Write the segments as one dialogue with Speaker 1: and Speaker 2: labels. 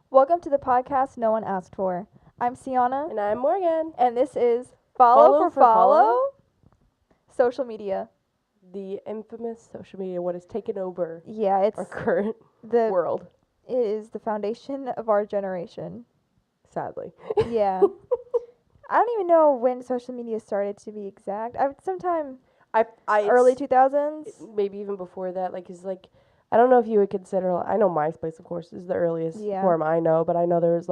Speaker 1: Welcome to the podcast no one asked for. I'm Sienna,
Speaker 2: And I'm Morgan.
Speaker 1: and this is Follow for Follow Social Media.
Speaker 2: The infamous social media, what has taken over
Speaker 1: Yeah, it's
Speaker 2: our current
Speaker 1: the
Speaker 2: world,
Speaker 1: it is the foundation of our generation.
Speaker 2: sadly.
Speaker 1: Yeah. I don't even know when social media started to be exact. Sometime early 2000s.
Speaker 2: Maybe even before that, I don't know if you would consider. I know MySpace, of course, is the earliest form I know, but I know there was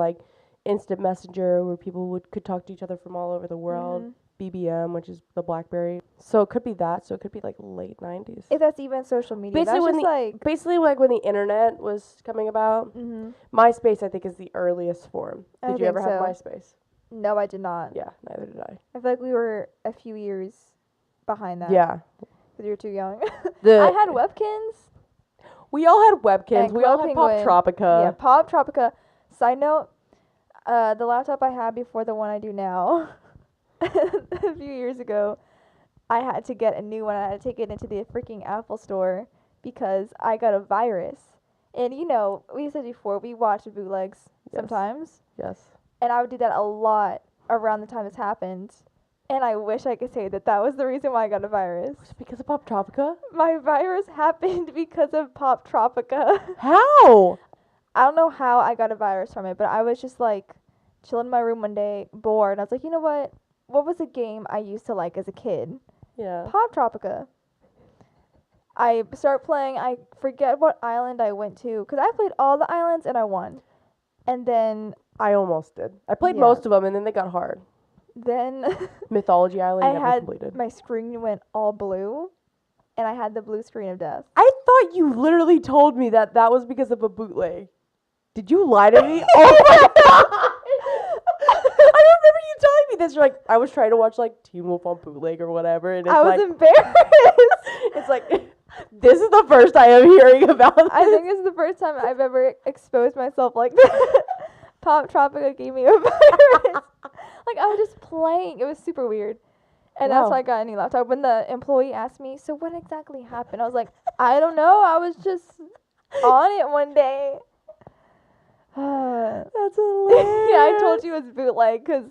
Speaker 2: instant messenger where people could talk to each other from all over the world.
Speaker 1: Mhm.
Speaker 2: BBM, which is the BlackBerry. So it could be that. So it could be late 90s.
Speaker 1: If that's even social media,
Speaker 2: Basically
Speaker 1: that's
Speaker 2: when
Speaker 1: just
Speaker 2: basically when the internet was coming about.
Speaker 1: Mhm.
Speaker 2: MySpace, I think, is the earliest form. Did you ever have MySpace?
Speaker 1: No, I did not.
Speaker 2: Yeah, neither did I.
Speaker 1: I feel like we were a few years behind that.
Speaker 2: Yeah.
Speaker 1: Because you're too young.
Speaker 2: The
Speaker 1: I had Webkins.
Speaker 2: We all had Webkins.
Speaker 1: And
Speaker 2: We all had Pop
Speaker 1: Penguin.
Speaker 2: Tropica.
Speaker 1: Yeah, Pop Tropica. Side note, the laptop I had before the one I do now, a few years ago, I had to get a new one. I had to take it into the freaking Apple store because I got a virus. And you know, we said before, we watch bootlegs sometimes.
Speaker 2: Yes.
Speaker 1: And I would do that a lot around the time this happened. And I wish I could say that was the reason why I got a virus.
Speaker 2: Was it because of Pop Tropica?
Speaker 1: My virus happened because of Pop Tropica.
Speaker 2: How?
Speaker 1: I don't know how I got a virus from it, but I was just chilling in my room one day, bored. And I was like, you know what? What was a game I used to like as a kid?
Speaker 2: Yeah.
Speaker 1: Pop Tropica. I start playing. I forget what island I went to because I played all the islands and I won. And then
Speaker 2: I almost did. I played
Speaker 1: Yeah.
Speaker 2: most of them, and then they got hard.
Speaker 1: then
Speaker 2: Mythology Island
Speaker 1: I
Speaker 2: never
Speaker 1: had
Speaker 2: completed.
Speaker 1: my screen went all blue, and I had the blue screen of death.
Speaker 2: I thought you literally told me that was because of a bootleg. Did you lie to me? Oh my god! I remember you telling me this. You're like, I was trying to watch Teen Wolf on bootleg or whatever, and it's
Speaker 1: I was embarrassed.
Speaker 2: it's like, this is the first I am hearing about this.
Speaker 1: I think this is the first time I've ever exposed myself like that. Pop Tropica gave me a virus. I was just playing. It was super weird. And that's
Speaker 2: Wow.
Speaker 1: why I got a new laptop. When the employee asked me, so what exactly happened? I was like, I don't know. I was just on it one day.
Speaker 2: That's hilarious.
Speaker 1: Yeah, I told you it was bootleg because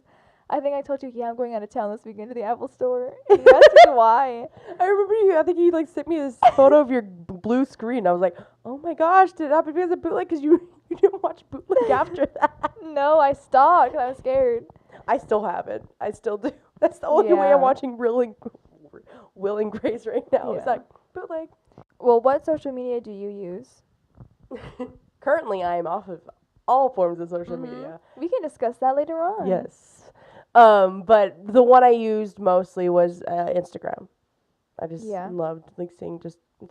Speaker 1: I think I told you, yeah, I'm going out of town this weekend to the Apple store. And you asked me why.
Speaker 2: I remember I think you sent me this photo of your blue screen. I was like, oh my gosh, did it happen because of bootleg? Because you didn't watch bootleg after that.
Speaker 1: No, I stopped because I was scared.
Speaker 2: I still have it. I still do. That's the only way
Speaker 1: Yeah.
Speaker 2: I'm watching Will and Grace right now. Is
Speaker 1: Yeah.
Speaker 2: bootleg.
Speaker 1: Well, what social media do you use?
Speaker 2: Currently, I am off of all forms of social
Speaker 1: Mhm.
Speaker 2: media.
Speaker 1: We can discuss that later on.
Speaker 2: Yes. But the one I used mostly was Instagram. I just loved seeing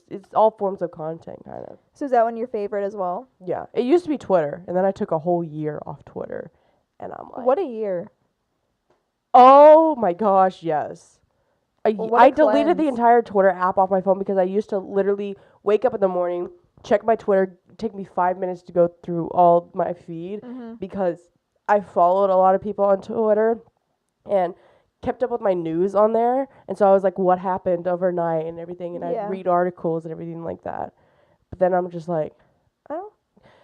Speaker 2: it's all forms of content kind of.
Speaker 1: So is that one your favorite as well?
Speaker 2: Yeah. It used to be Twitter, and then I took a whole year off Twitter, and I'm like,
Speaker 1: What a year.
Speaker 2: oh my gosh, yes.
Speaker 1: What
Speaker 2: I
Speaker 1: a
Speaker 2: deleted the
Speaker 1: cleanse.
Speaker 2: entire Twitter app off my phone because I used to literally wake up in the morning, check my Twitter, take me 5 minutes to go through all my feed
Speaker 1: Mhm.
Speaker 2: because I followed a lot of people on Twitter and kept up with my news on there. And so I was like, what happened overnight and everything. And
Speaker 1: Yeah.
Speaker 2: I'd read articles and everything like that. But then I'm just like, I don't.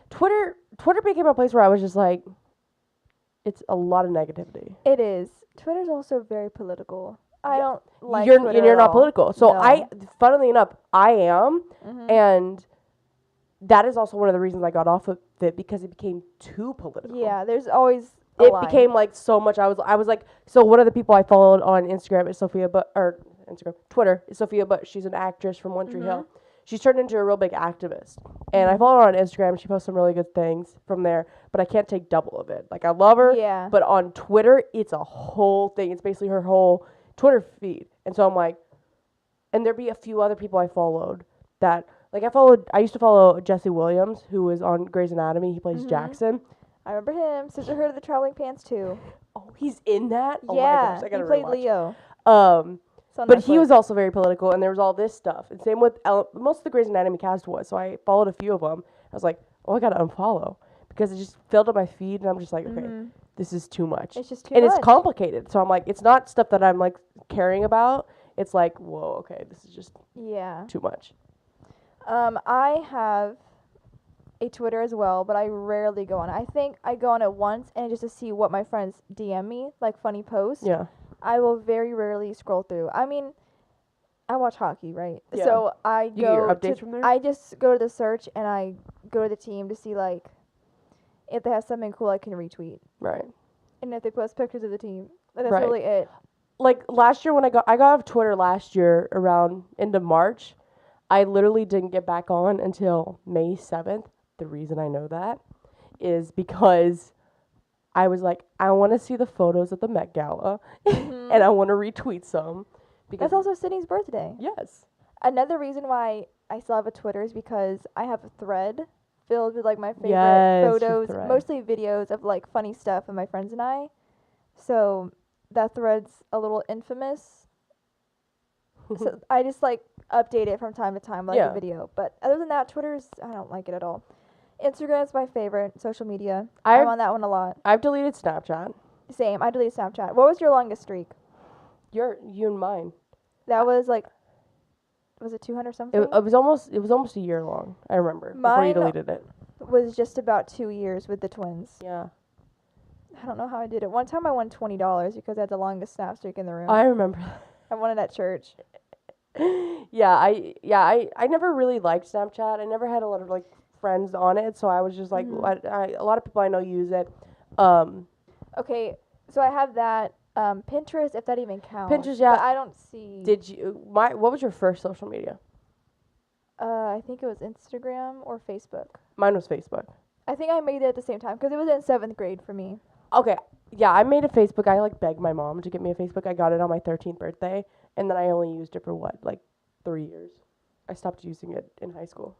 Speaker 2: Twitter became a place where I was just like, it's a lot of negativity.
Speaker 1: It is. Twitter's also very political. I
Speaker 2: Yeah.
Speaker 1: don't like
Speaker 2: you're
Speaker 1: Twitter
Speaker 2: and you're
Speaker 1: at
Speaker 2: not
Speaker 1: all.
Speaker 2: political. So
Speaker 1: No.
Speaker 2: funnily enough, I am,
Speaker 1: Mhm.
Speaker 2: and that is also one of the reasons I got off of it because it became too political.
Speaker 1: Yeah, there's always a
Speaker 2: It
Speaker 1: line.
Speaker 2: became so much. I was like, so one of the people I followed on Instagram is Twitter is Sophia Butt. She's an actress from One Tree Hill. She's turned into a real big activist, and I follow her on Instagram. She posts some really good things from there, but I can't take double of it. I love her,
Speaker 1: Yeah.
Speaker 2: but on Twitter, it's a whole thing. It's basically her whole Twitter feed, and so I'm like, and there'd be a few other people I followed that I used to follow Jesse Williams, who was on Grey's Anatomy. He plays Jackson.
Speaker 1: I remember him. Sisterhood of the Traveling Pants too.
Speaker 2: Oh, he's in that? Oh
Speaker 1: Yeah,
Speaker 2: my gosh, I
Speaker 1: he
Speaker 2: gotta
Speaker 1: played
Speaker 2: rewatch.
Speaker 1: Leo. It's on
Speaker 2: But he
Speaker 1: Netflix.
Speaker 2: was also very political, and there was all this stuff. And same with most of the Grey's Anatomy cast was. So I followed a few of them. I was like, oh, I gotta unfollow because it just filled up my feed, and I'm just like, okay, this is too much.
Speaker 1: It's just too
Speaker 2: and
Speaker 1: much.
Speaker 2: it's complicated. So I'm like, it's not stuff that I'm caring about. It's like, whoa, okay, this is just
Speaker 1: Yeah.
Speaker 2: too much.
Speaker 1: I have a Twitter as well, but I rarely go on it. I think I go on it once and just to see what my friends DM me, like funny posts.
Speaker 2: Yeah.
Speaker 1: I will very rarely scroll through. I mean, I watch hockey, right?
Speaker 2: Yeah.
Speaker 1: So I
Speaker 2: You get your
Speaker 1: go
Speaker 2: updates
Speaker 1: to,
Speaker 2: from there?
Speaker 1: I just go to the search and I go to the team to see like if they have something cool I can retweet.
Speaker 2: Right.
Speaker 1: And if they post pictures of the team. That's
Speaker 2: Right.
Speaker 1: really it.
Speaker 2: Like last year when I got off Twitter last year around into March, I literally didn't get back on until May 7th. The reason I know that is because I was like, I want to see the photos of the Met Gala and I want to retweet some. Because
Speaker 1: That's also Sydney's birthday.
Speaker 2: yes.
Speaker 1: Another reason why I still have a Twitter is because I have a thread filled with like my favorite
Speaker 2: Yes, your
Speaker 1: photos,
Speaker 2: thread.
Speaker 1: mostly videos of like funny stuff of my friends and I. So that thread's a little infamous. So I just like update it from time to time, like
Speaker 2: Yeah.
Speaker 1: a video. But other than that, Twitter's I don't like it at all. Instagram's my favorite social media. I'm on that one a lot.
Speaker 2: I've deleted Snapchat.
Speaker 1: Same. I deleted Snapchat. What was your longest streak?
Speaker 2: You and mine.
Speaker 1: That was like, was it 200 something?
Speaker 2: It was almost a year long. I remember before you
Speaker 1: Mine-
Speaker 2: deleted it.
Speaker 1: Was just about 2 years with the twins.
Speaker 2: Yeah.
Speaker 1: I don't know how I did it. One time I won $20 because I had the longest snap streak in the room.
Speaker 2: I remember.
Speaker 1: I won it at church.
Speaker 2: I never really liked Snapchat. I never had a lot of like friends on it, so I was just like, a lot of people I know use it.
Speaker 1: Okay, so I have that. Pinterest, if that even counts.
Speaker 2: Pinterest, yeah.
Speaker 1: But I don't see.
Speaker 2: What was your first social media?
Speaker 1: I think it was Instagram or Facebook.
Speaker 2: Mine was Facebook.
Speaker 1: I think I made it at the same time because it was in 7th grade for me.
Speaker 2: Okay, yeah, I made a Facebook. I like begged my mom to get me a Facebook. I got it on my 13th birthday, and then I only used it for like 3 years. I stopped using it in high school.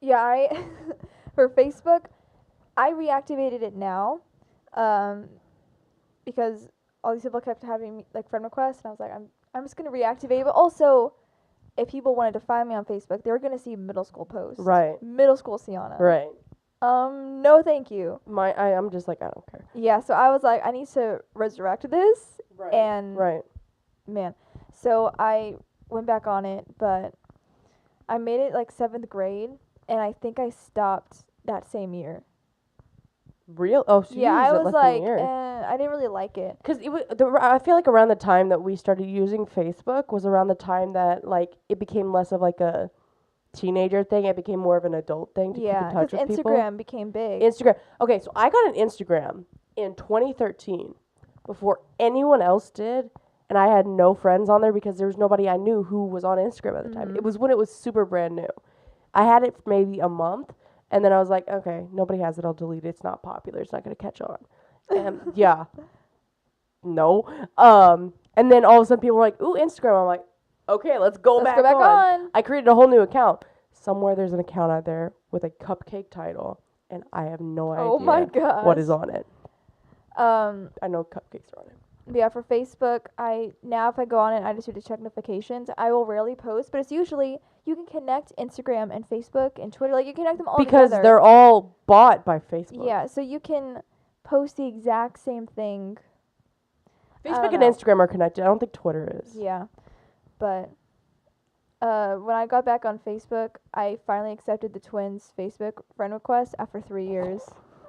Speaker 1: Yeah, I for Facebook, I reactivated it now, because all these people kept having like friend requests, and I was like, I'm just gonna reactivate it. But also, if people wanted to find me on Facebook, they were gonna see middle school posts.
Speaker 2: Right.
Speaker 1: Middle school Sienna.
Speaker 2: Right.
Speaker 1: No, thank you.
Speaker 2: I'm just like, I don't care.
Speaker 1: Yeah, so I was like, I need to resurrect this,
Speaker 2: Right.
Speaker 1: and
Speaker 2: Right.
Speaker 1: man, so I went back on it, but I made it like 7th grade, and I think I stopped that same year.
Speaker 2: Real? Oh, so
Speaker 1: Yeah,
Speaker 2: you
Speaker 1: I
Speaker 2: used it
Speaker 1: was
Speaker 2: less than a
Speaker 1: like,
Speaker 2: year.
Speaker 1: I didn't really like it.
Speaker 2: Because I feel like around the time that we started using Facebook was around the time that like it became less of like a teenager thing. It became more of an adult thing to keep in touch with people.
Speaker 1: Instagram became big.
Speaker 2: Instagram. Okay, so I got an Instagram in 2013 before anyone else did, and I had no friends on there because there was nobody I knew who was on Instagram at the time. It was when it was super brand new. I had it for maybe a month, and then I was like, okay, nobody has it. I'll delete it. It's not popular. It's not going to catch on. And yeah. No. And then all of a sudden people were like, ooh, Instagram. I'm like, okay, let's go back on. I created a whole new account. Somewhere there's an account out there with a cupcake title, and I have no idea
Speaker 1: Oh my gosh.
Speaker 2: what is on it.
Speaker 1: Um,
Speaker 2: I know cupcakes are on it.
Speaker 1: yeah, for Facebook, if I go on it, I just do to check notifications. I will rarely post, but it's usually you can connect Instagram and Facebook and Twitter. Like you connect them all
Speaker 2: Because
Speaker 1: together.
Speaker 2: they're all bought by Facebook.
Speaker 1: Yeah, so you can post the exact same thing.
Speaker 2: Facebook and
Speaker 1: know.
Speaker 2: Instagram are connected. I don't think Twitter is.
Speaker 1: Yeah, but when I got back on Facebook, I finally accepted the twins' Facebook friend request after 3 years.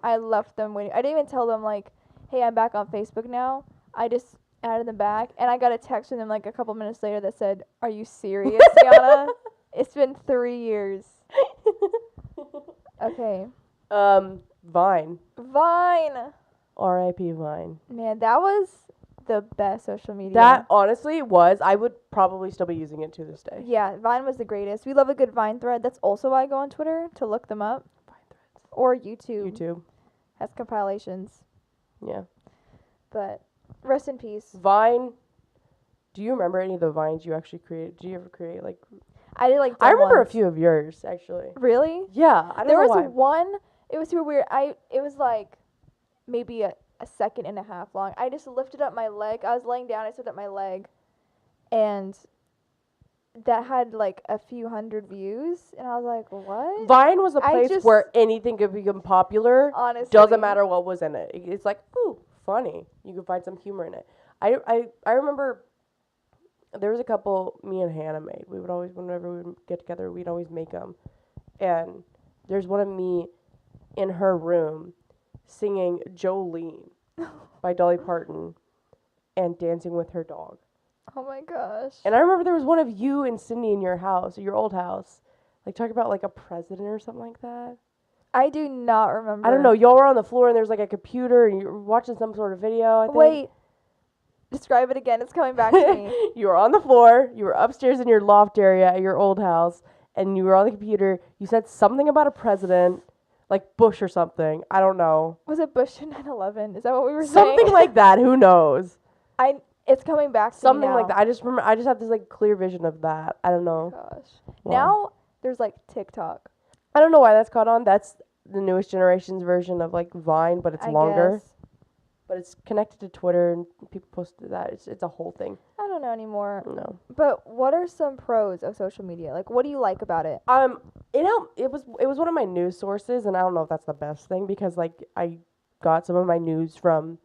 Speaker 1: I left them waiting. I didn't even tell them like, "Hey, I'm back on Facebook now." I just added them back, and I got a text from them like a couple minutes later that said, "Are you serious, Tiana? It's been 3 years." Okay.
Speaker 2: Vine.
Speaker 1: Vine.
Speaker 2: R.I.P. Vine.
Speaker 1: Man, that was the best social media.
Speaker 2: That honestly was. I would probably still be using it to this day.
Speaker 1: Yeah, Vine was the greatest. We love a good Vine thread. That's also why I go on Twitter to look them up.
Speaker 2: Vine threads.
Speaker 1: Or YouTube.
Speaker 2: YouTube.
Speaker 1: Has compilations.
Speaker 2: Yeah.
Speaker 1: But rest in peace.
Speaker 2: Vine. Do you remember any of the Vines you actually created? Did you ever create like?
Speaker 1: I did like.
Speaker 2: I remember
Speaker 1: ones.
Speaker 2: a few of yours actually.
Speaker 1: Really?
Speaker 2: Yeah, I don't
Speaker 1: There
Speaker 2: know
Speaker 1: was
Speaker 2: why.
Speaker 1: one. It was super weird. It was like maybe a second and a half long. I just lifted up my leg. I was laying down. I lifted up my leg, and that had like a few hundred views. And I was like, what?
Speaker 2: Vine was a
Speaker 1: I
Speaker 2: place
Speaker 1: just-
Speaker 2: where anything could become popular.
Speaker 1: Honestly,
Speaker 2: Doesn't matter what was in it. It's like, ooh, funny. You could find some humor in it. I remember there was a couple me and Hannah made. We would always, whenever we would get together, we'd always make them. And there's one of me in her room singing Jolene by Dolly Parton and dancing with her dog.
Speaker 1: Oh my gosh.
Speaker 2: And I remember there was one of you and Cindy in your house, your old house, like talking about like a president or something like that.
Speaker 1: I do not remember.
Speaker 2: I don't know. Y'all were on the floor and there's like a computer and you're watching some sort of video, I think.
Speaker 1: Wait. Describe it again. It's coming back to me.
Speaker 2: You were on the floor. You were upstairs in your loft area at your old house. And you were on the computer. You said something about a president, like Bush or something. I don't know.
Speaker 1: Was it Bush in 9/11? Is that what we were saying?
Speaker 2: Something like that. Who knows?
Speaker 1: It's coming back to
Speaker 2: Something
Speaker 1: me now.
Speaker 2: like that. I just remember. I just have this like clear vision of that. I don't know.
Speaker 1: Gosh.
Speaker 2: Why.
Speaker 1: Now there's like TikTok.
Speaker 2: I don't know why that's caught on. That's the newest generation's version of like Vine, but it's
Speaker 1: I
Speaker 2: longer.
Speaker 1: guess.
Speaker 2: But it's connected to Twitter and people post to that. It's a whole thing.
Speaker 1: I don't know anymore.
Speaker 2: No.
Speaker 1: But what are some pros of social media? Like, what do you like about it?
Speaker 2: It helped. It was one of my news sources, and I don't know if that's the best thing because like I got some of my news from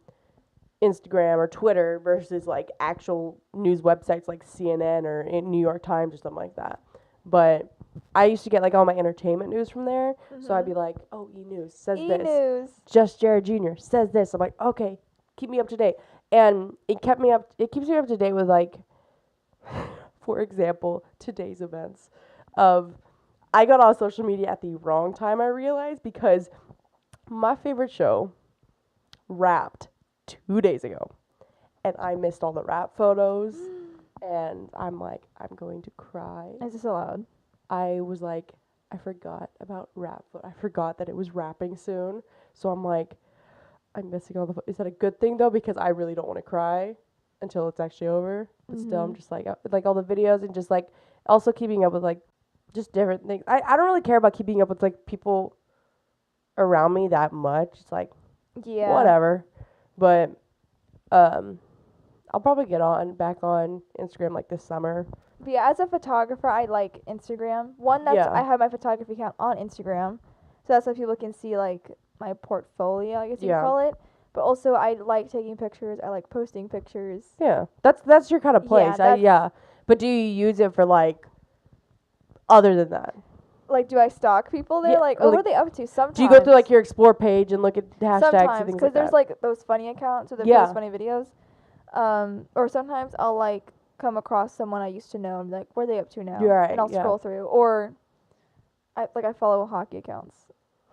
Speaker 2: Instagram or Twitter versus like actual news websites like CNN or New York Times or something like that. But I used to get like all my entertainment news from there, so I'd be like, "Oh, E News says this.
Speaker 1: E-News.
Speaker 2: Just Jared Jr. says this." I'm like, "Okay, keep me up to date." And it keeps me up to date with like, for example, today's events. I got on social media at the wrong time, I realized, because my favorite show wrapped 2 days ago, and I missed all the wrap photos, and I'm like, I'm going to cry.
Speaker 1: Is this allowed?
Speaker 2: I was like, I forgot about wrap. I forgot that it was wrapping soon. So I'm like, I'm missing all the. Is that a good thing though? Because I really don't want to cry until it's actually over. But still, I'm just like all the videos and just like also keeping up with like just different things. I don't really care about keeping up with like people around me that much. It's like whatever. But I'll probably get back on Instagram like this summer.
Speaker 1: But yeah, as a photographer, I like Instagram. I have my photography account on Instagram, so that's so people can see like my portfolio, I guess you could call it. But also, I like taking pictures. I like posting pictures.
Speaker 2: Yeah, that's your kind of place. But do you use it for like other than that?
Speaker 1: Like, do I stalk people there?
Speaker 2: Yeah,
Speaker 1: like,
Speaker 2: or
Speaker 1: what
Speaker 2: like,
Speaker 1: are they up to? Sometimes.
Speaker 2: Do you go through like your explore page and look at hashtags and
Speaker 1: Sometimes,
Speaker 2: things
Speaker 1: because
Speaker 2: like
Speaker 1: there's
Speaker 2: that?
Speaker 1: like those funny accounts or those funny videos. Or sometimes I'll like come across someone I used to know and be like, what are they up to now?
Speaker 2: You're right,
Speaker 1: and I'll scroll through. Or I follow hockey accounts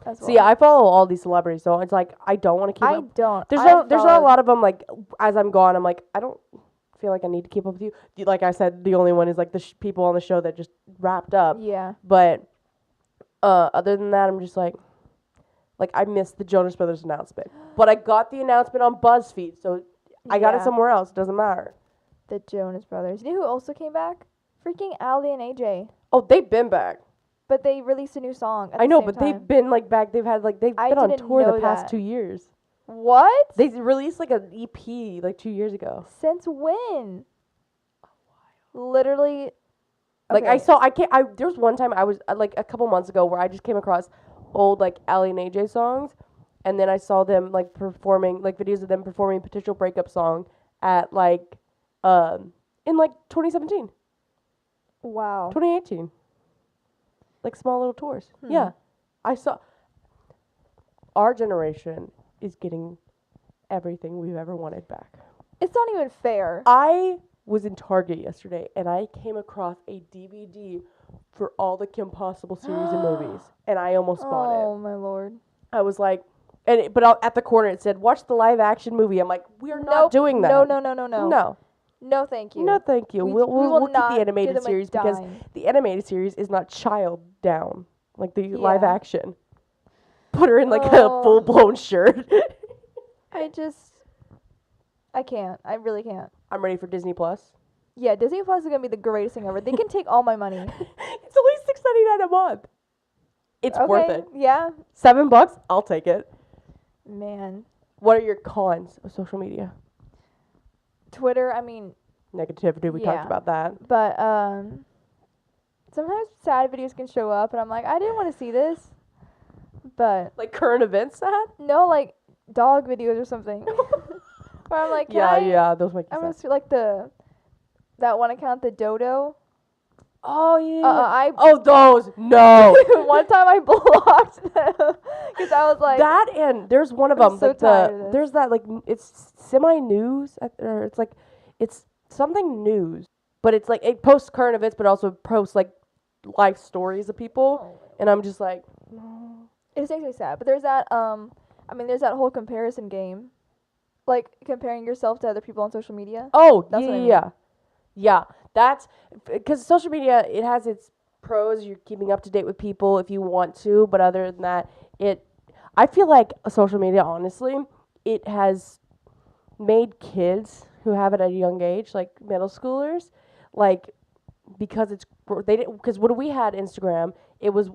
Speaker 1: as well.
Speaker 2: See, I follow all these celebrities, so it's like I don't want to keep up.
Speaker 1: I don't.
Speaker 2: There's not a lot of them. Like as I'm gone, I'm like I don't feel like I need to keep up with you. Like I said, the only one is like the people on the show that just wrapped up.
Speaker 1: Yeah.
Speaker 2: But other than that, I'm just like I missed the Jonas Brothers announcement, but I got the announcement on BuzzFeed, so I got it somewhere else. It doesn't matter.
Speaker 1: The Jonas Brothers. You know who also came back? Freaking Ali and AJ.
Speaker 2: Oh, they've been back.
Speaker 1: But they released a new song.
Speaker 2: I know, but they've been like back. Th've been on tour the past 2 years.
Speaker 1: What?
Speaker 2: They released like an EP like 2 years ago.
Speaker 1: Since when? Literally.
Speaker 2: Like there was one time I was like a couple months ago where I just came across old like Ali and AJ songs, and then I saw them like performing like videos of them performing Potential Breakup song at like in like 2017.
Speaker 1: Wow.
Speaker 2: 2018. Like small little tours. Yeah. I saw our generation is getting everything we've ever wanted back.
Speaker 1: It's not even fair.
Speaker 2: I was in Target yesterday and I came across a DVD for all the Kim Possible series of movies, and I almost bought it.
Speaker 1: Oh my lord!
Speaker 2: I was like, but at the corner it said, "Watch the live action movie." I'm like, we are not doing that.
Speaker 1: No, thank you.
Speaker 2: No, thank you. We'll keep the animated series because
Speaker 1: dime.
Speaker 2: the animated series is not child down like the live action. Put her in like a full blown shirt.
Speaker 1: I can't. I really can't.
Speaker 2: I'm ready for Disney Plus.
Speaker 1: Yeah, Disney Plus is gonna be the greatest thing ever. They can take all my money.
Speaker 2: It's only $6.99 a month. It's worth it.
Speaker 1: Yeah.
Speaker 2: $7, I'll take it.
Speaker 1: Man.
Speaker 2: What are your cons of social media?
Speaker 1: Twitter, I mean.
Speaker 2: Negativity, we talked about that.
Speaker 1: But sometimes sad videos can show up, and I'm like, I didn't want to see this. But.
Speaker 2: Like current events sad?
Speaker 1: No, like dog videos or something. Where I'm like,
Speaker 2: yeah, those make sense.
Speaker 1: I must like that one account, the Dodo.
Speaker 2: Oh yeah.
Speaker 1: I
Speaker 2: Oh those no.
Speaker 1: one time I blocked them because I was like,
Speaker 2: That and there's one of
Speaker 1: I'm
Speaker 2: them
Speaker 1: so
Speaker 2: like
Speaker 1: tired of this.
Speaker 2: there's that like it's semi news or it's like it's something news, but it's like it posts current events but also posts like life stories of people, and I'm just like, no.
Speaker 1: it just makes me sad. But there's that I mean, there's that whole comparison game, like comparing yourself to other people on social media.
Speaker 2: Oh
Speaker 1: That's what I mean.
Speaker 2: yeah. That's because social media, it has its pros. You're keeping up to date with people if you want to, but other than that, I feel like social media, honestly, it has made kids who have it at a young age, like middle schoolers, like because they didn't because when we had Instagram, it was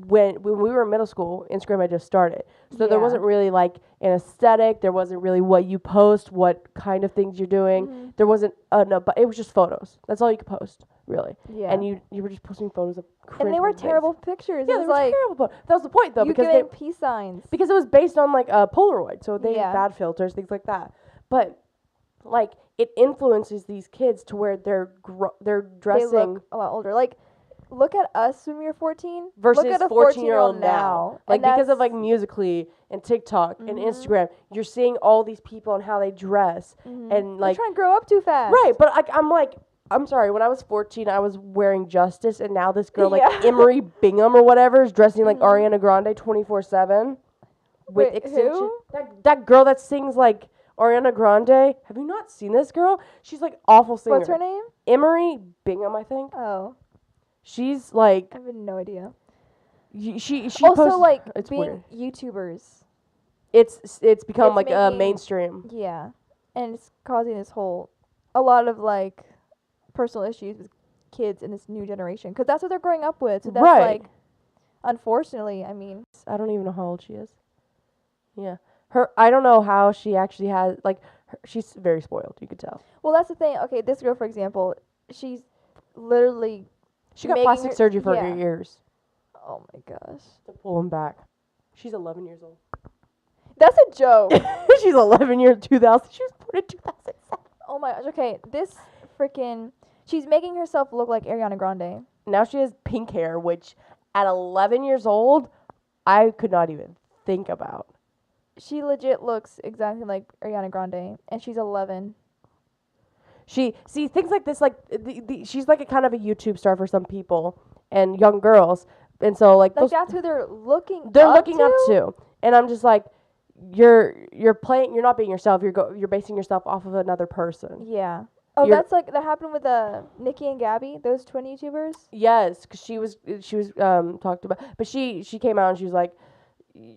Speaker 2: when we were in middle school. Instagram had just started, so there
Speaker 1: Yeah.
Speaker 2: wasn't really like an aesthetic. There wasn't really what you post, what kind of things you're doing.
Speaker 1: Mm-hmm.
Speaker 2: There wasn't no, but it was just photos. That's all you could post, really.
Speaker 1: Yeah.
Speaker 2: And you were just posting photos of
Speaker 1: and they were
Speaker 2: cringe things.
Speaker 1: terrible pictures.
Speaker 2: Yeah,
Speaker 1: It
Speaker 2: they
Speaker 1: was
Speaker 2: were
Speaker 1: like
Speaker 2: terrible. That was the point, though,
Speaker 1: you
Speaker 2: because
Speaker 1: giving peace signs.
Speaker 2: because it was based on like a Polaroid, so they
Speaker 1: Yeah.
Speaker 2: had bad filters, things like that. But like it influences these kids to where they're
Speaker 1: They
Speaker 2: dressing
Speaker 1: look a lot older. Like, look at us when we were 14
Speaker 2: versus
Speaker 1: look at a
Speaker 2: 14-year-old now. Like
Speaker 1: and
Speaker 2: because of
Speaker 1: that's-
Speaker 2: like Musical.ly and TikTok and
Speaker 1: Mhm.
Speaker 2: Instagram, you're seeing all these people and how they dress
Speaker 1: Mhm.
Speaker 2: and
Speaker 1: They're
Speaker 2: like
Speaker 1: trying to grow up too fast.
Speaker 2: right. But I'm sorry. When I was 14, I was wearing Justice, and now this girl like
Speaker 1: Yeah.
Speaker 2: Emery Bingham or whatever is dressing like
Speaker 1: Mhm.
Speaker 2: Ariana Grande 24/7 with
Speaker 1: Wait,
Speaker 2: extension.
Speaker 1: who?
Speaker 2: That girl that sings like Ariana Grande. Have you not seen this girl? She's like awful singer.
Speaker 1: What's her name?
Speaker 2: Emery Bingham, I think.
Speaker 1: Oh,
Speaker 2: She's like
Speaker 1: I have no idea.
Speaker 2: she
Speaker 1: Also,
Speaker 2: posts,
Speaker 1: like
Speaker 2: it's
Speaker 1: being
Speaker 2: weird.
Speaker 1: YouTubers.
Speaker 2: It's become
Speaker 1: It's
Speaker 2: like a
Speaker 1: making-
Speaker 2: mainstream.
Speaker 1: Yeah, and it's causing a lot of like personal issues with kids in this new generation because that's what they're growing up with. So that's
Speaker 2: Right.
Speaker 1: like, unfortunately, I mean,
Speaker 2: I don't even know how old she is. Yeah. I don't know how she actually has like she's very spoiled, you could tell.
Speaker 1: well, that's the thing. Okay, this girl, for example, she's literally.
Speaker 2: She got
Speaker 1: making
Speaker 2: plastic
Speaker 1: her-
Speaker 2: surgery for
Speaker 1: yeah.
Speaker 2: her ears
Speaker 1: Oh my gosh,
Speaker 2: to pull them back. She's 11 years old.
Speaker 1: that's a joke.
Speaker 2: She's 11 years 2000. She was born in 2007.
Speaker 1: Oh my gosh. Okay, this freaking. She's making herself look like Ariana Grande.
Speaker 2: Now she has pink hair, which at 11 years old, I could not even think about.
Speaker 1: She legit looks exactly like Ariana Grande, and she's 11.
Speaker 2: See things like this, like she's like a kind of a YouTube star for some people and young girls, and so like
Speaker 1: Like
Speaker 2: those,
Speaker 1: that's who they're looking.
Speaker 2: they're
Speaker 1: up
Speaker 2: looking up to, and I'm just like, you're playing, you're not being yourself. You're basing yourself off of another person.
Speaker 1: Yeah. Oh,
Speaker 2: You're-
Speaker 1: that's like that happened with Nikki and Gabby, those twin YouTubers.
Speaker 2: Yes, because she was talked about, but she came out and she was like,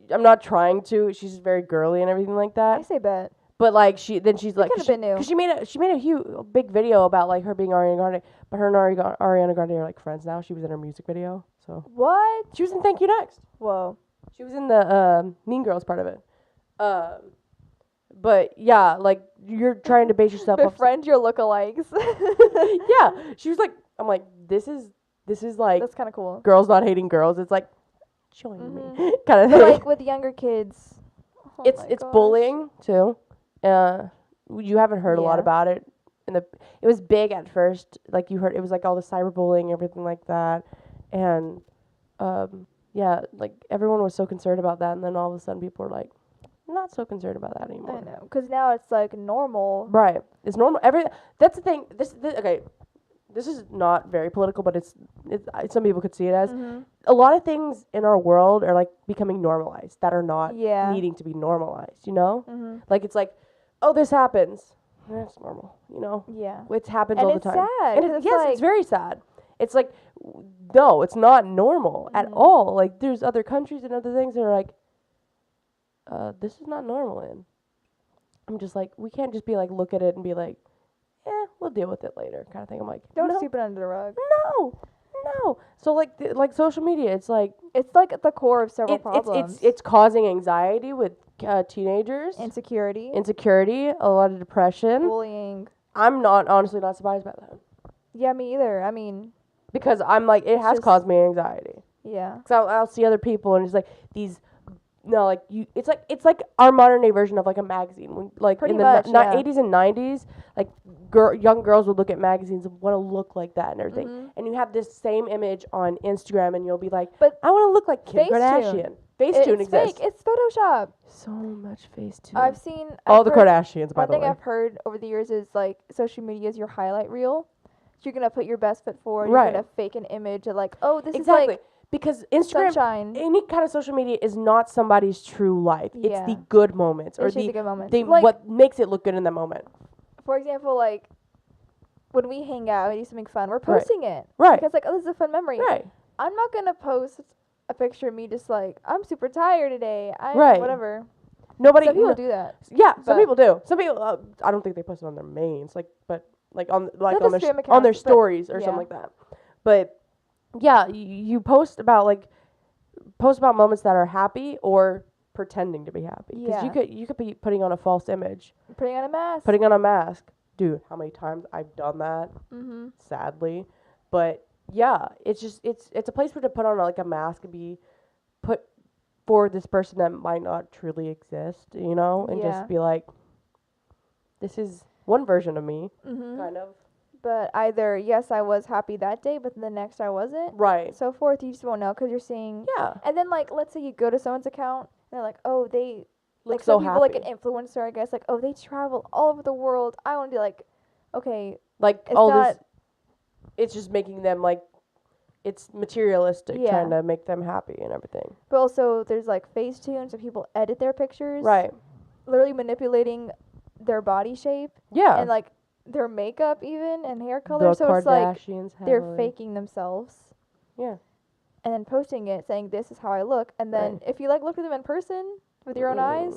Speaker 2: I'm not trying to. She's very girly and everything like
Speaker 1: I
Speaker 2: that.
Speaker 1: say bet.
Speaker 2: But like she's like,
Speaker 1: could've been new.
Speaker 2: because she made a big video about like her being Ariana Grande, but her and Ariana Grande are like friends now. She was in her music video, so
Speaker 1: What?
Speaker 2: she was in Thank You Next.
Speaker 1: Whoa.
Speaker 2: She was in the Mean Girls part of it. But yeah, like you're trying to base yourself off.
Speaker 1: Befriend your lookalikes.
Speaker 2: Yeah, she was like, I'm like, this is like
Speaker 1: That's kind of cool.
Speaker 2: girls not hating girls. It's like join me
Speaker 1: Mhm.
Speaker 2: kind of
Speaker 1: But
Speaker 2: thing.
Speaker 1: like with younger kids. Oh
Speaker 2: it's
Speaker 1: my
Speaker 2: it's
Speaker 1: gosh.
Speaker 2: bullying too. You haven't heard a lot
Speaker 1: Yeah.
Speaker 2: about it. It was big at first. Like you heard, it was like all the cyberbullying, everything like that, and yeah, like everyone was so concerned about that, and then all of a sudden people were like, not so concerned about that
Speaker 1: I
Speaker 2: anymore.
Speaker 1: know, because now it's like normal.
Speaker 2: Right. It's normal. That's the thing. This okay. This is not very political, but it's some people could see it as
Speaker 1: Mhm.
Speaker 2: a lot of things in our world are like becoming normalized that are not
Speaker 1: Yeah.
Speaker 2: needing to be normalized. You know,
Speaker 1: Mhm.
Speaker 2: like it's like, oh, this happens. That's normal. You know,
Speaker 1: Yeah.
Speaker 2: it happens
Speaker 1: And
Speaker 2: all
Speaker 1: it's
Speaker 2: the time.
Speaker 1: sad.
Speaker 2: And
Speaker 1: 'cause it's
Speaker 2: yes,
Speaker 1: like,
Speaker 2: it's very sad. It's like, no, it's not normal at
Speaker 1: Mhm.
Speaker 2: all. Like there's other countries and other things that are like, this is not normal in. I'm just like, we can't just be like, look at it and be like, we'll deal with it later, kind of thing. I'm like,
Speaker 1: don't
Speaker 2: no,
Speaker 1: sweep it under the rug.
Speaker 2: no. So like, like social media, it's like
Speaker 1: It's like at the core of several problems.
Speaker 2: it's causing anxiety with teenagers,
Speaker 1: insecurity,
Speaker 2: insecurity, a lot of depression.
Speaker 1: bullying.
Speaker 2: I'm honestly not surprised by that
Speaker 1: Yeah, me either. I mean,
Speaker 2: because I'm like, it
Speaker 1: It's
Speaker 2: has
Speaker 1: just-
Speaker 2: caused me anxiety.
Speaker 1: yeah.
Speaker 2: Cause I'll see other people and it's like these no, like it's like our modern day version of like a magazine. When, like
Speaker 1: Pretty
Speaker 2: in the
Speaker 1: much, yeah.
Speaker 2: 80s and 90s, like young girls would look at magazines and want to look like that and everything.
Speaker 1: Mhm.
Speaker 2: And you have this same image on Instagram, and you'll be like,
Speaker 1: But
Speaker 2: I want to look like Kim
Speaker 1: Facetune.
Speaker 2: Kardashian. Facetune
Speaker 1: it's
Speaker 2: exists.
Speaker 1: fake. It's Photoshop.
Speaker 2: So much Facetune.
Speaker 1: I've seen
Speaker 2: all
Speaker 1: I've
Speaker 2: the
Speaker 1: heard-
Speaker 2: Kardashians, by
Speaker 1: One
Speaker 2: the
Speaker 1: thing
Speaker 2: way.
Speaker 1: I've heard over the years is like social media is your highlight reel. So you're gonna put your best foot forward.
Speaker 2: Right.
Speaker 1: You're gonna fake an image of like, oh, this
Speaker 2: Exactly.
Speaker 1: is like
Speaker 2: Because Instagram,
Speaker 1: sunshine.
Speaker 2: any kind of social media is not somebody's true life. It's
Speaker 1: Yeah.
Speaker 2: the good moments or
Speaker 1: It's just
Speaker 2: the
Speaker 1: the good moments.
Speaker 2: they
Speaker 1: Like,
Speaker 2: what makes it look good in that moment.
Speaker 1: for example, like when we hang out and do something fun, we're
Speaker 2: Right.
Speaker 1: posting it.
Speaker 2: Right.
Speaker 1: Because like, oh, this is a fun memory.
Speaker 2: Right.
Speaker 1: I'm not gonna post a picture of me just like I'm super tired today. I'm
Speaker 2: Right.
Speaker 1: whatever.
Speaker 2: Nobody.
Speaker 1: Some people
Speaker 2: no-
Speaker 1: do that.
Speaker 2: Yeah, some
Speaker 1: but-
Speaker 2: people do. Some people. I don't think they post it on their mains, but on
Speaker 1: Not
Speaker 2: on
Speaker 1: the
Speaker 2: their
Speaker 1: Instagram
Speaker 2: on their
Speaker 1: accounts, but-
Speaker 2: stories or
Speaker 1: yeah.
Speaker 2: something like that. But yeah, you post about moments that are happy or pretending to be happy. Because
Speaker 1: Yeah.
Speaker 2: you could be putting on a false image,
Speaker 1: Putting on a mask.
Speaker 2: putting on a mask. Dude, how many times I've done that?
Speaker 1: Mhm.
Speaker 2: Sadly, but yeah, it's just it's a place where to put on like a mask and be put for this person that might not truly exist, you know, and
Speaker 1: Yeah.
Speaker 2: just be like, this is one version of me,
Speaker 1: Mhm.
Speaker 2: kind of.
Speaker 1: But either yes, I was happy that day, but the next I wasn't.
Speaker 2: Right.
Speaker 1: So forth, you just won't know because you're seeing.
Speaker 2: Yeah.
Speaker 1: And then like, let's say you go to someone's account, and they're like, oh, they
Speaker 2: Look
Speaker 1: like
Speaker 2: so
Speaker 1: some people like an
Speaker 2: happy.
Speaker 1: influencer, I guess, like, oh, they travel all over the world. I want to be like, okay,
Speaker 2: Like
Speaker 1: it's
Speaker 2: all
Speaker 1: not.
Speaker 2: this, it's just making them like, it's materialistic,
Speaker 1: Yeah.
Speaker 2: trying to make them happy and everything.
Speaker 1: But also, there's like Facetune, so people edit their pictures,
Speaker 2: Right.
Speaker 1: literally manipulating their body shape
Speaker 2: Yeah.
Speaker 1: and like their makeup even and hair color.
Speaker 2: the
Speaker 1: So it's like
Speaker 2: Kardashians
Speaker 1: they're
Speaker 2: heavily.
Speaker 1: faking themselves.
Speaker 2: Yeah.
Speaker 1: And then posting it, saying this is how I look, and then
Speaker 2: Right.
Speaker 1: if you like look at them in person with your own eyes,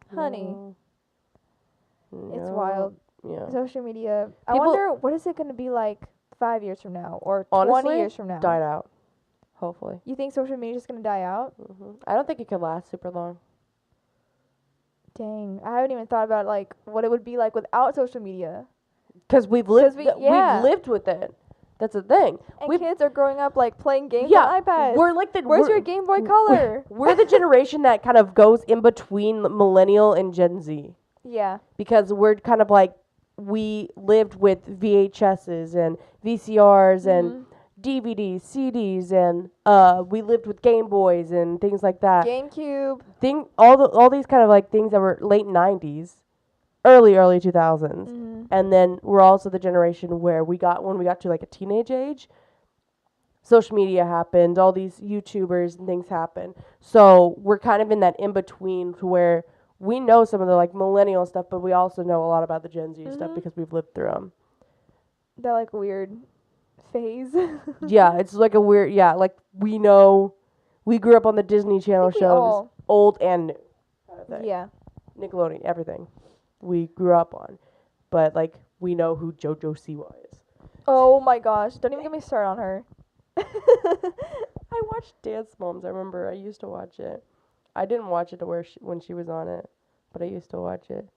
Speaker 2: Mm.
Speaker 1: honey,
Speaker 2: No.
Speaker 1: it's wild.
Speaker 2: Yeah.
Speaker 1: Social media. I
Speaker 2: People-
Speaker 1: wonder what is it going to be like 5 years from now or 20
Speaker 2: Honestly,
Speaker 1: years from now.
Speaker 2: Died out. Hopefully.
Speaker 1: You think social media is just going to die out?
Speaker 2: I don't think it could last super long.
Speaker 1: Dang, I haven't even thought about like what it would be like without social media.
Speaker 2: Because we've lived,
Speaker 1: yeah.
Speaker 2: we've lived with it. That's the thing.
Speaker 1: And
Speaker 2: We've-
Speaker 1: kids are growing up like playing games
Speaker 2: Yeah,
Speaker 1: on iPads.
Speaker 2: We're like the
Speaker 1: Where's
Speaker 2: we're,
Speaker 1: your Game Boy Color?
Speaker 2: we're the generation that kind of goes in between millennial and Gen Z
Speaker 1: Yeah.
Speaker 2: because we're kind of like we lived with VHSs and VCRs and
Speaker 1: Mhm.
Speaker 2: DVDs, CDs, and we lived with Game Boys and things like that.
Speaker 1: GameCube.
Speaker 2: All these kind of like things that were late 90s, early 2000s.
Speaker 1: Mhm.
Speaker 2: And then we're also the generation where when we got to like a teenage age, social media happened, all these YouTubers and things happened. So we're kind of in that in between to where we know some of the like millennial stuff, but we also know a lot about the Gen Z stuff
Speaker 1: Mhm.
Speaker 2: because we've lived through them.
Speaker 1: That like weird phase.
Speaker 2: Yeah, it's like a weird, like we grew up on the Disney Channel
Speaker 1: think we
Speaker 2: shows,
Speaker 1: all-
Speaker 2: old and new. Kind of thing.
Speaker 1: Yeah.
Speaker 2: Nickelodeon, everything we grew up on. But like we know who JoJo Siwa is.
Speaker 1: Oh my gosh! Don't even get me started on her.
Speaker 2: I watched Dance Moms. I remember I used to watch it. I didn't watch it to when she was on it, but I used to watch it.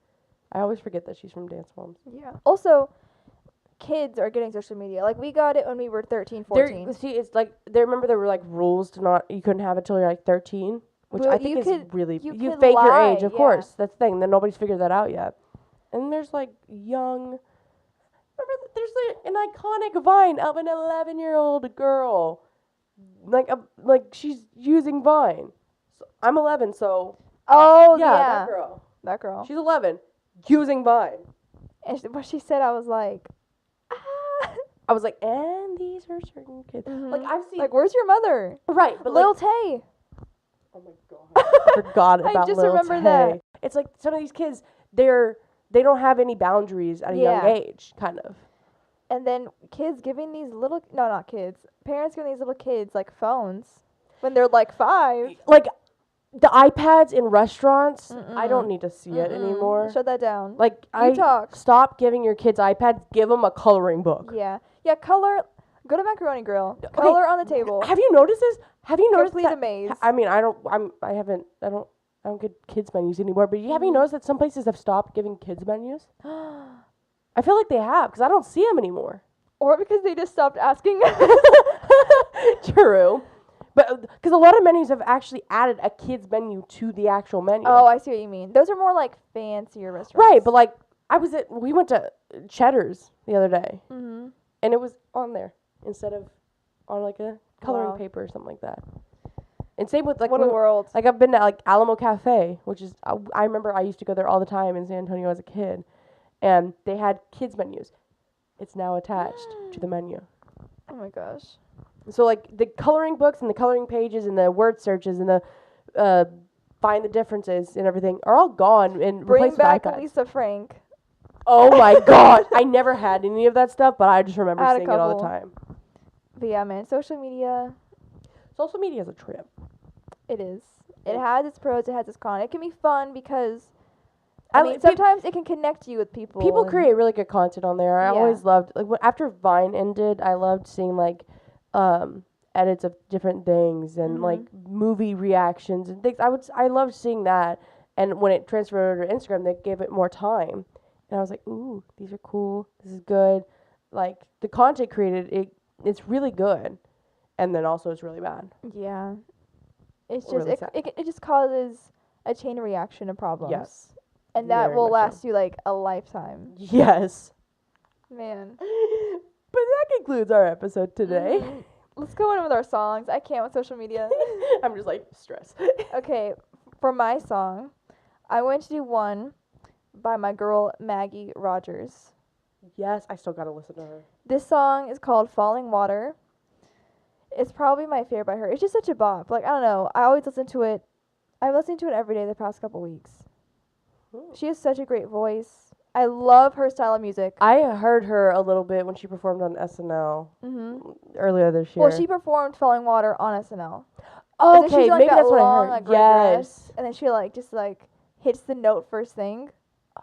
Speaker 2: I always forget that she's from Dance Moms.
Speaker 1: Yeah. Also, kids are getting social media. Like we got it when we were 13, 14.
Speaker 2: See, it's like remember there were like rules to you couldn't have it till you're like 13, which
Speaker 1: Well,
Speaker 2: I
Speaker 1: you
Speaker 2: think is
Speaker 1: could-
Speaker 2: really
Speaker 1: you
Speaker 2: you
Speaker 1: could
Speaker 2: fake your
Speaker 1: lie,
Speaker 2: age, of
Speaker 1: yeah.
Speaker 2: course. That's the thing. Then nobody's figured that out yet. And there's like young. Remember, there's like an iconic Vine of an 11-year-old girl, like she's using Vine. So I'm 11, so
Speaker 1: Oh
Speaker 2: yeah,
Speaker 1: yeah,
Speaker 2: that girl.
Speaker 1: that girl.
Speaker 2: She's 11, using Vine.
Speaker 1: And what she said, I was like, ah.
Speaker 2: I was like, and these are certain kids. Like
Speaker 1: Mhm.
Speaker 2: I've seen,
Speaker 1: Like, where's your mother?
Speaker 2: right, but
Speaker 1: Lil
Speaker 2: like,
Speaker 1: Tay.
Speaker 2: oh my god, I forgot
Speaker 1: I
Speaker 2: about
Speaker 1: just
Speaker 2: Lil
Speaker 1: remember
Speaker 2: Tay.
Speaker 1: that.
Speaker 2: It's like some of these kids, they don't have any boundaries at a young
Speaker 1: Yeah.
Speaker 2: age, kind of.
Speaker 1: And then kids giving these little, no, not kids. Parents giving these little kids like phones when they're like 5.
Speaker 2: Like the iPads in restaurants, I
Speaker 1: Mm-mm.
Speaker 2: don't need to see it
Speaker 1: Mm-mm.
Speaker 2: anymore.
Speaker 1: Shut that down.
Speaker 2: Like
Speaker 1: talk.
Speaker 2: stop giving your kids iPads. Give them a coloring book.
Speaker 1: Yeah. Yeah, color. Go to Macaroni Grill.
Speaker 2: Okay,
Speaker 1: Color on the table.
Speaker 2: Have you noticed this? Have you noticed
Speaker 1: Complete
Speaker 2: that?
Speaker 1: a maze.
Speaker 2: I mean, I don't get kids menus anymore. But have you
Speaker 1: Mhm.
Speaker 2: noticed that some places have stopped giving kids menus? I feel like they have because I don't see them anymore.
Speaker 1: Or because they just stopped asking.
Speaker 2: True, But because a lot of menus have actually added a kids menu to the actual menu.
Speaker 1: Oh, I see what you mean. Those are more like fancier restaurants.
Speaker 2: Right, but like we went to Cheddar's the other day,
Speaker 1: Mhm.
Speaker 2: and it was on there instead of on like a coloring
Speaker 1: Wow.
Speaker 2: paper or something like that. And same with like
Speaker 1: What a world.
Speaker 2: like I've been to like Alamo Cafe, which is I remember I used to go there all the time in San Antonio as a kid, and they had kids menus. It's now attached to the menu.
Speaker 1: Oh my gosh.
Speaker 2: So like the coloring books and the coloring pages and the word searches and the find the differences and everything are all gone and
Speaker 1: Bring
Speaker 2: replaced
Speaker 1: back
Speaker 2: with iPads.
Speaker 1: Lisa Frank.
Speaker 2: Oh my god! I never had any of that stuff, but I just remember
Speaker 1: I had a
Speaker 2: seeing it all the
Speaker 1: couple.
Speaker 2: time.
Speaker 1: But yeah, man, social media,
Speaker 2: Social media is a trip.
Speaker 1: it is. It has its pros, it has its cons. It can be fun because I mean,
Speaker 2: peop-
Speaker 1: sometimes it can connect you with people.
Speaker 2: People
Speaker 1: and-
Speaker 2: create really good content on there. I
Speaker 1: Yeah.
Speaker 2: always loved like after Vine ended, I loved seeing like edits of different things and
Speaker 1: Mhm.
Speaker 2: like movie reactions and things. I loved seeing that. And when it transferred over to Instagram, they gave it more time. And I was like, "Ooh, these are cool. This is good." Like the content created, it's really good. And then also it's really bad.
Speaker 1: Yeah. It's just
Speaker 2: Really
Speaker 1: it,
Speaker 2: sad.
Speaker 1: it just causes a chain reaction of problems.
Speaker 2: Yes.
Speaker 1: And that
Speaker 2: Very
Speaker 1: will
Speaker 2: much so.
Speaker 1: last you like a lifetime.
Speaker 2: Yes.
Speaker 1: Man.
Speaker 2: But that concludes our episode today.
Speaker 1: Mhm. Let's go in with our songs. I can't with social media.
Speaker 2: I'm just like stressed.
Speaker 1: Okay, for my song, I want to do one by my girl Maggie Rogers.
Speaker 2: Yes, I still gotta listen to her.
Speaker 1: This song is called Falling Water. It's probably my favorite by her. It's just such a bop. Like, I don't know. I always listen to it. I've listened to it every day the past couple weeks. She has such a great voice. I love her style of music.
Speaker 2: I heard her a little bit when she performed on SNL earlier this year.
Speaker 1: Well, she performed Falling Water on SNL.
Speaker 2: oh,
Speaker 1: And then
Speaker 2: okay,
Speaker 1: she's like
Speaker 2: maybe
Speaker 1: that
Speaker 2: that's what I
Speaker 1: long,
Speaker 2: heard.
Speaker 1: like, red
Speaker 2: Yes.
Speaker 1: dress, and then she like just like hits the note first thing.
Speaker 2: Oh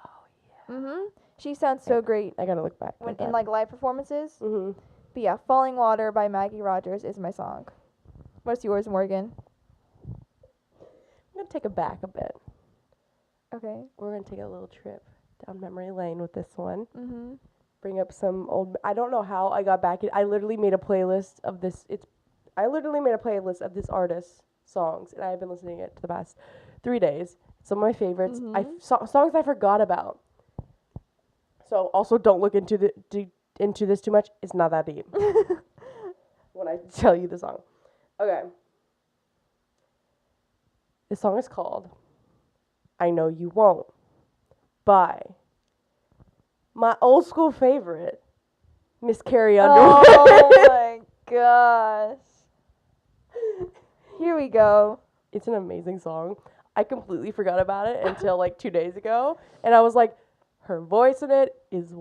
Speaker 2: yeah.
Speaker 1: Mhm. She sounds so great
Speaker 2: I gotta look back.
Speaker 1: when in like live performances.
Speaker 2: Mhm.
Speaker 1: But yeah, Falling Water by Maggie Rogers is my song. What's yours, Morgan?
Speaker 2: I'm gonna take it back a bit.
Speaker 1: Okay.
Speaker 2: We're gonna take a little trip down memory lane with this one.
Speaker 1: Mhm.
Speaker 2: Bring up some old. I don't know how I got back. I literally made a playlist of this. I literally made a playlist of this artist's songs, and I've been listening to it the past 3 days. Some of my favorites. Songs I forgot about. So also don't look into this too much. It's not that deep. When I tell you the song. Okay. This song is called I Know You Won't by my old school favorite, Miss Carrie Underwood.
Speaker 1: Oh my gosh. Here we go.
Speaker 2: It's an amazing song. I completely forgot about it until like 2 days ago. And I was like, her voice in it used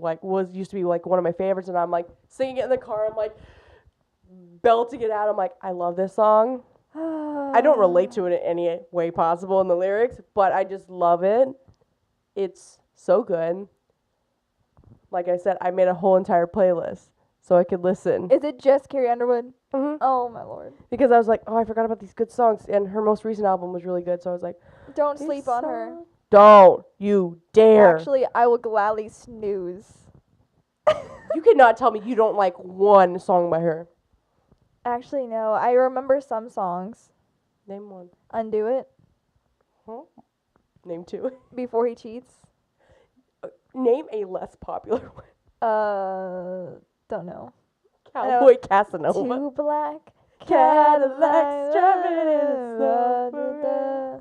Speaker 2: to be like one of my favorites. And I'm like singing it in the car. I'm like belting it out. I'm like, I love this song. I don't relate to it in any way possible in the lyrics, but I just love it. It's so good. Like I said, I made a whole entire playlist so I could listen.
Speaker 1: Is it just Carrie Underwood?
Speaker 2: Mhm.
Speaker 1: Oh my lord.
Speaker 2: Because I was like, oh, I forgot about these good songs. And her most recent album was really good. So I was like,
Speaker 1: Don't
Speaker 2: "This
Speaker 1: sleep on her.
Speaker 2: song- Don't you dare.
Speaker 1: Actually, I will gladly snooze.
Speaker 2: You cannot tell me you don't like one song by her.
Speaker 1: Actually, no. I remember some songs.
Speaker 2: Name one.
Speaker 1: Undo It.
Speaker 2: Huh? Name two.
Speaker 1: Before He Cheats.
Speaker 2: Name a less popular one.
Speaker 1: Don't know.
Speaker 2: Cowboy Casanova.
Speaker 1: Two black
Speaker 2: Cadillacs
Speaker 1: Cadillacs
Speaker 2: driving in the
Speaker 1: da,
Speaker 2: summer
Speaker 1: da, da.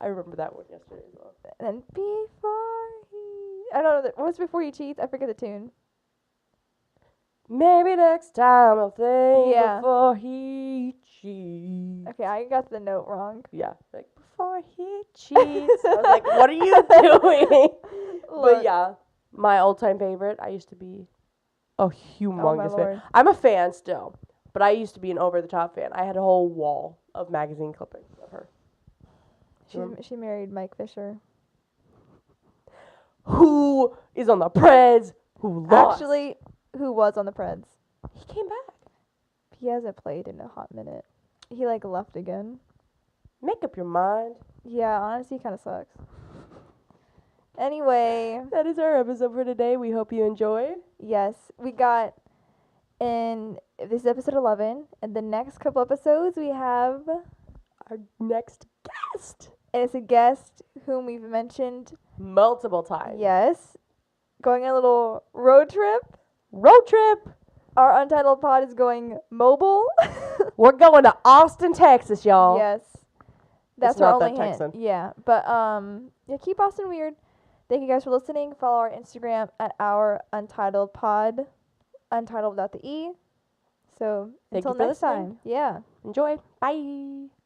Speaker 2: I remember that one yesterday as well.
Speaker 1: And then Before He... I don't know. What's Before He Cheats? I forget the tune.
Speaker 2: Maybe next time I'll think
Speaker 1: Yeah.
Speaker 2: before he cheats.
Speaker 1: Okay, I got the note wrong.
Speaker 2: Yeah, like before he cheats. I was like, what are you doing? But
Speaker 1: Look.
Speaker 2: yeah, my all-time favorite. I used to be a
Speaker 1: Oh my
Speaker 2: humongous fan.
Speaker 1: lord.
Speaker 2: I'm a fan still, but I used to be an over-the-top fan. I had a whole wall of magazine clippings of her.
Speaker 1: She married Mike Fisher.
Speaker 2: Who is on the Preds? Who lost?
Speaker 1: Actually, who was on the Preds?
Speaker 2: he came back.
Speaker 1: He hasn't played in a hot minute. He like left again.
Speaker 2: Make up your mind.
Speaker 1: Yeah, honestly, kind of sucks. Anyway,
Speaker 2: That is our episode for today. We hope you enjoyed.
Speaker 1: yes, we got And this is episode 11. And the next couple episodes, we have,
Speaker 2: Our next guest.
Speaker 1: and it's a guest whom we've mentioned,
Speaker 2: Multiple times.
Speaker 1: yes, going on a little road trip.
Speaker 2: Road trip.
Speaker 1: Our Untitled Pod is going mobile.
Speaker 2: We're going to Austin, Texas, y'all.
Speaker 1: Yes. That's
Speaker 2: It's
Speaker 1: our
Speaker 2: not that
Speaker 1: only hint.
Speaker 2: Texan.
Speaker 1: Yeah. But yeah, keep Austin weird. Thank you guys for listening. Follow our Instagram at our Untitled Pod. Untitled without the E. So
Speaker 2: Thank you
Speaker 1: until
Speaker 2: for
Speaker 1: next
Speaker 2: listening.
Speaker 1: time. Yeah.
Speaker 2: Enjoy. Bye.